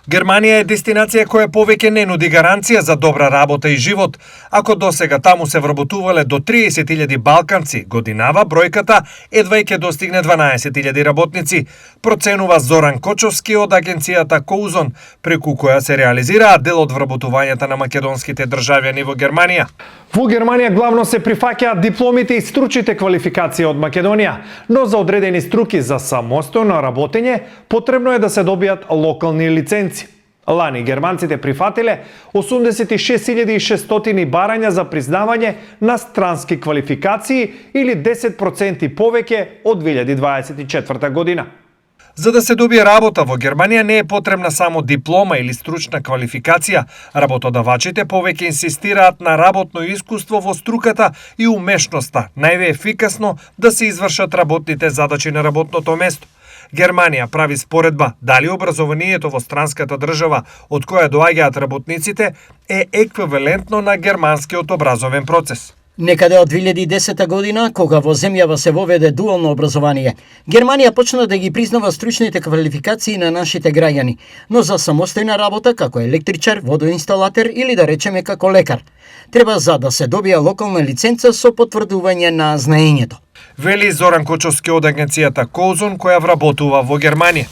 Германија е дестинација која повеќе не нуди гаранција за добра работа и живот. Ако досега таму се вработувале до 30.000 балканци, годинава бројката едва ќе достигне 12.000 работници, проценува Зоран Кочовски од агенцијата Коузон, преку која се реализираат дел од вработувањата на македонските државјани во Германија. Во Германија главно се прифаќаат дипломите и стручните квалификации од Македонија, но за одредени струки за самостојно работење потребно е да се добијат локални лиценци. Лани германците прифатиле 86.600 барања за признавање на странски квалификации или 10% повеќе од 2024 година. За да се добие работа во Германија не е потребна само диплома или стручна квалификација. Работодавачите повеќе инсистираат на работно искуство во струката и умешноста, најефикасно да се извршат работните задачи на работното место. Германија прави споредба дали образованието во странската држава од која доаѓаат работниците е еквивалентно на германскиот образовен процес. Некаде од 2010 година, кога во земјава се воведе дуално образование, Германија почна да ги признава стручните квалификации на нашите граѓани, но за самостојна работа како електричар, водоинсталатер или да речеме како лекар, треба за да се добие локална лиценца со потврдување на знаењето. Вели Зоран Кочовски од агенцијата Коузон која вработува во Германија.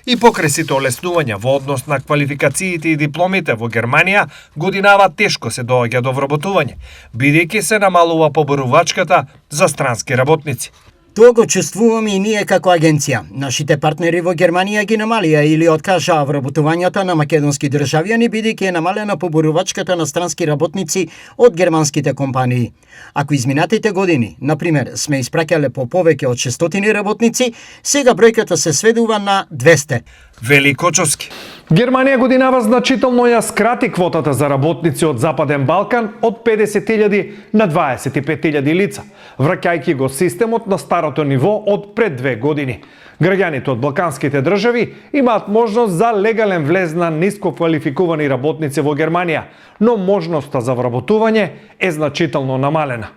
И покрај сите олеснувања во однос на квалификациите и дипломите во Германија, годинава тешко се доаѓа до вработување, бидејќи се намалува поборувачката за странски работници. Тоа го чувствуваме и ние како агенција. Нашите партнери во Германија ги намалија или откажаа вработувањата на македонски државјани бидејќи е намалена поборувачката на странски работници од германските компании. Ако изминатите години, например, сме испраќале по повеќе од 600 работници, сега бројката се сведува на 200. Вели Кочовски. Германија годинава значително ја скрати квотата за работници од Западен Балкан од 50.000 на 25.000 лица, враќајќи го системот на старото ниво од пред 2 години. Граѓаните од балканските држави имаат можност за легален влез на ниско квалификувани работници во Германија, но можноста за вработување е значително намалена.